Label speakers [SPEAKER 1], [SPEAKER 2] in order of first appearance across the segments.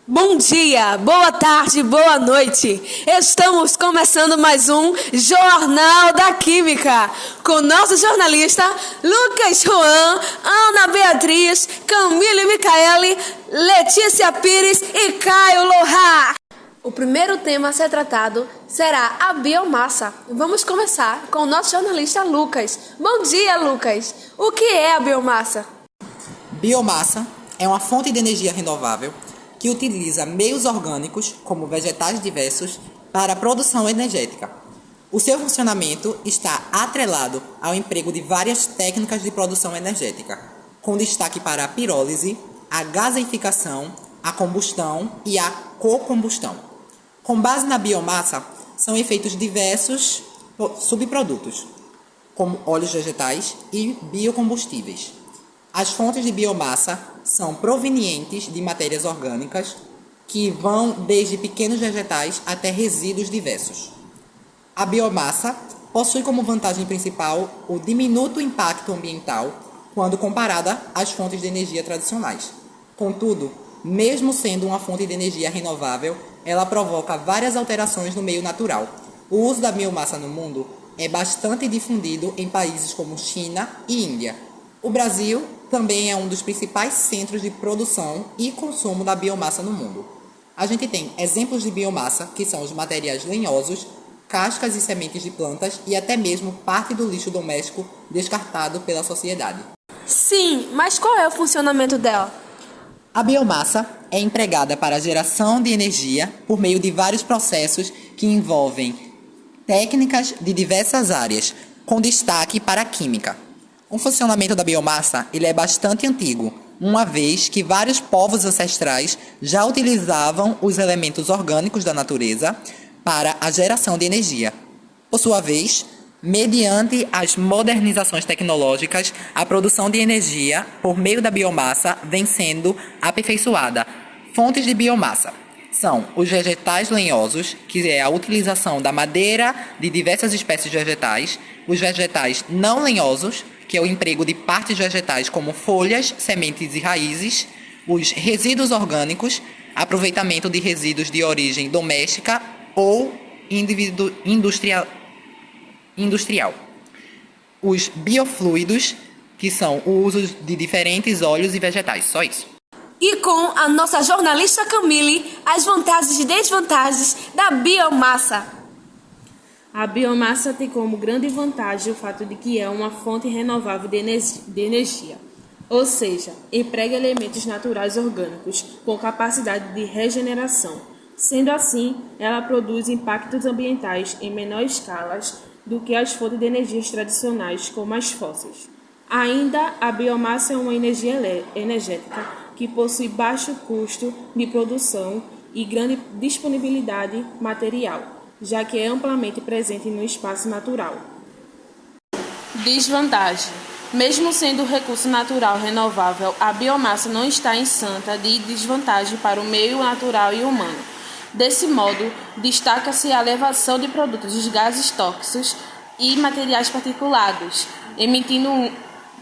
[SPEAKER 1] Bom dia, boa tarde, boa noite. Estamos começando mais um Jornal da Química com nosso jornalista Lucas Juan, Ana Beatriz, Camille Micaele, Letícia Pires e Caio Lohar. O primeiro tema a ser tratado será a biomassa. Vamos começar com o nosso jornalista Lucas. Bom dia, Lucas. O que é a biomassa?
[SPEAKER 2] Biomassa é uma fonte de energia renovável que utiliza meios orgânicos, como vegetais diversos, para a produção energética. O seu funcionamento está atrelado ao emprego de várias técnicas de produção energética, com destaque para a pirólise, a gaseificação, a combustão e a cocombustão. Com base na biomassa, são feitos diversos subprodutos, como óleos vegetais e biocombustíveis. As fontes de biomassa são provenientes de matérias orgânicas que vão desde pequenos vegetais até resíduos diversos. A biomassa possui como vantagem principal o diminuto impacto ambiental quando comparada às fontes de energia tradicionais. Contudo, mesmo sendo uma fonte de energia renovável, ela provoca várias alterações no meio natural. O uso da biomassa no mundo é bastante difundido em países como China e Índia. O Brasil também é um dos principais centros de produção e consumo da biomassa no mundo. A gente tem exemplos de biomassa, que são os materiais lenhosos, cascas e sementes de plantas e até mesmo parte do lixo doméstico descartado pela sociedade.
[SPEAKER 1] Sim, mas qual é o funcionamento dela?
[SPEAKER 2] A biomassa é empregada para a geração de energia por meio de vários processos que envolvem técnicas de diversas áreas, com destaque para a química. O funcionamento da biomassa ele é bastante antigo, uma vez que vários povos ancestrais já utilizavam os elementos orgânicos da natureza para a geração de energia. Por sua vez, mediante as modernizações tecnológicas, a produção de energia por meio da biomassa vem sendo aperfeiçoada. Fontes de biomassa são os vegetais lenhosos, que é a utilização da madeira de diversas espécies vegetais, os vegetais não lenhosos, que é o emprego de partes vegetais como folhas, sementes e raízes, os resíduos orgânicos, aproveitamento de resíduos de origem doméstica ou industrial. Os biofluidos, que são o uso de diferentes óleos e vegetais, só isso.
[SPEAKER 1] E com a nossa jornalista Camille, as vantagens e desvantagens da biomassa.
[SPEAKER 3] A biomassa tem como grande vantagem o fato de que é uma fonte renovável de energia, ou seja, emprega elementos naturais orgânicos com capacidade de regeneração. Sendo assim, ela produz impactos ambientais em menor escala do que as fontes de energias tradicionais, como as fósseis. Ainda, a biomassa é uma energia energética que possui baixo custo de produção e grande disponibilidade material, já que é amplamente presente no espaço natural.
[SPEAKER 4] Desvantagem. Mesmo sendo recurso natural renovável, a biomassa não está isenta de desvantagem para o meio natural e humano. Desse modo, destaca-se a elevação de produtos de gases tóxicos e materiais particulados, emitindo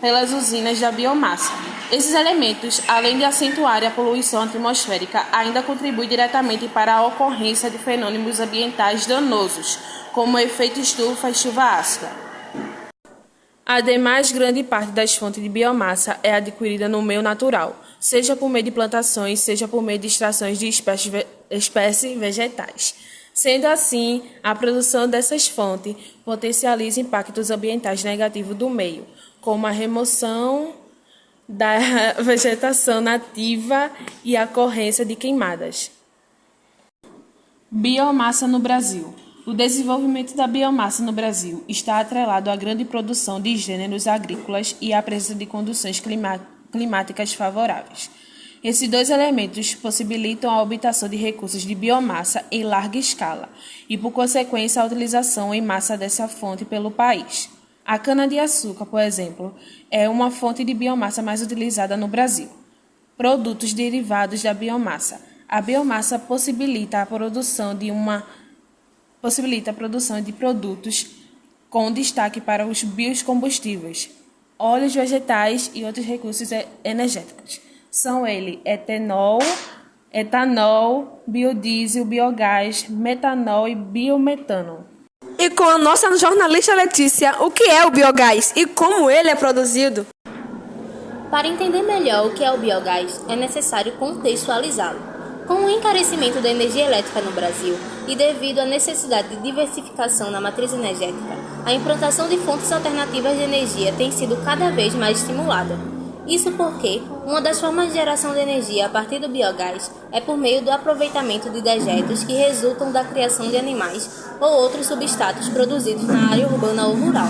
[SPEAKER 4] pelas usinas da biomassa. Esses elementos, além de acentuarem a poluição atmosférica, ainda contribuem diretamente para a ocorrência de fenômenos ambientais danosos, como o efeito estufa e chuva ácida.
[SPEAKER 3] Ademais, grande parte das fontes de biomassa é adquirida no meio natural, seja por meio de plantações, seja por meio de extrações de espécies vegetais. Sendo assim, a produção dessas fontes potencializa impactos ambientais negativos do meio, como a remoção da vegetação nativa e a ocorrência de queimadas.
[SPEAKER 4] Biomassa no Brasil. O desenvolvimento da biomassa no Brasil está atrelado à grande produção de gêneros agrícolas e à presença de condições climáticas favoráveis. Esses dois elementos possibilitam a obtenção de recursos de biomassa em larga escala e, por consequência, a utilização em massa dessa fonte pelo país. A cana-de-açúcar, por exemplo, é uma fonte de biomassa mais utilizada no Brasil. Produtos derivados da biomassa. A biomassa possibilita a produção de produtos com destaque para os biocombustíveis, óleos vegetais e outros recursos energéticos. São eles etanol, etanol, biodiesel, biogás, metanol e biometano.
[SPEAKER 1] E com a nossa jornalista Letícia, o que é o biogás e como ele é produzido?
[SPEAKER 5] Para entender melhor o que é o biogás, é necessário contextualizá-lo. Com o encarecimento da energia elétrica no Brasil e devido à necessidade de diversificação na matriz energética, a implantação de fontes alternativas de energia tem sido cada vez mais estimulada. Isso porque uma das formas de geração de energia a partir do biogás é por meio do aproveitamento de dejetos que resultam da criação de animais ou outros substratos produzidos na área urbana ou rural.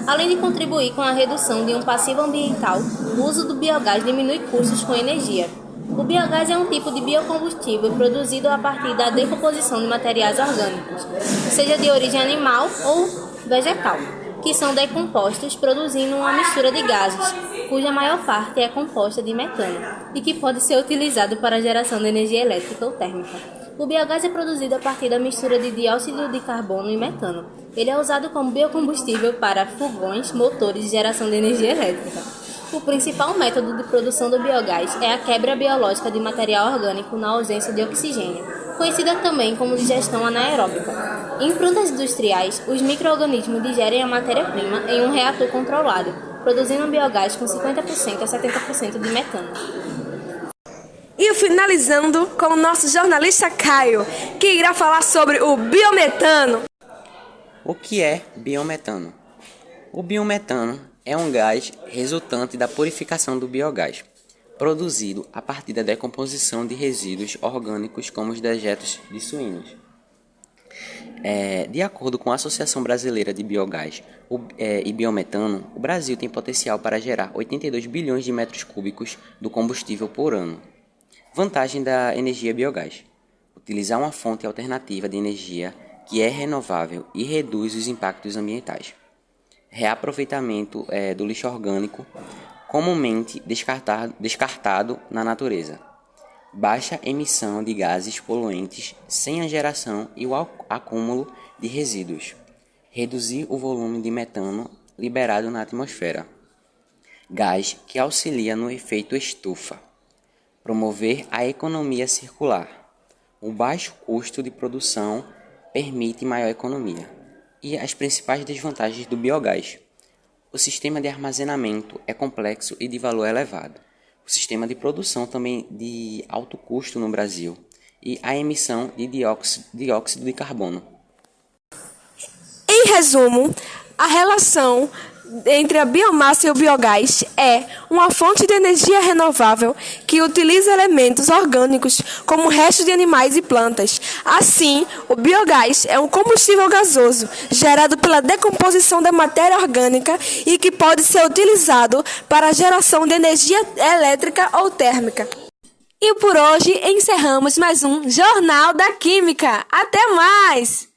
[SPEAKER 5] Além de contribuir com a redução de um passivo ambiental, o uso do biogás diminui custos com energia. O biogás é um tipo de biocombustível produzido a partir da decomposição de materiais orgânicos, seja de origem animal ou vegetal, que são decompostos produzindo uma mistura de gases, cuja maior parte é composta de metano e que pode ser utilizado para a geração de energia elétrica ou térmica. O biogás é produzido a partir da mistura de dióxido de carbono e metano. Ele é usado como biocombustível para fogões, motores de geração de energia elétrica. O principal método de produção do biogás é a quebra biológica de material orgânico na ausência de oxigênio, conhecida também como digestão anaeróbica. Em plantas industriais, os micro-organismos digerem a matéria-prima em um reator controlado, produzindo um biogás com 50% a 70% de metano.
[SPEAKER 1] E finalizando com o nosso jornalista Caio, que irá falar sobre o biometano.
[SPEAKER 6] O que é biometano? O biometano é um gás resultante da purificação do biogás, produzido a partir da decomposição de resíduos orgânicos como os dejetos de suínos. De acordo com a Associação Brasileira de Biogás e Biometano, o Brasil tem potencial para gerar 82 bilhões de metros cúbicos do combustível por ano. Vantagem da energia biogás: utilizar uma fonte alternativa de energia que é renovável e reduz os impactos ambientais. Reaproveitamento do lixo orgânico, comumente descartado na natureza. Baixa emissão de gases poluentes sem a geração e o acúmulo de resíduos. Reduzir o volume de metano liberado na atmosfera. Gás que auxilia no efeito estufa. Promover a economia circular. O baixo custo de produção permite maior economia. E as principais desvantagens do biogás: o sistema de armazenamento é complexo e de valor elevado. O sistema de produção também de alto custo no Brasil. E a emissão de dióxido de carbono.
[SPEAKER 1] Em resumo, a relação entre a biomassa e o biogás é uma fonte de energia renovável que utiliza elementos orgânicos como restos de animais e plantas. Assim, o biogás é um combustível gasoso gerado pela decomposição da matéria orgânica e que pode ser utilizado para a geração de energia elétrica ou térmica. E por hoje encerramos mais um Jornal da Química. Até mais!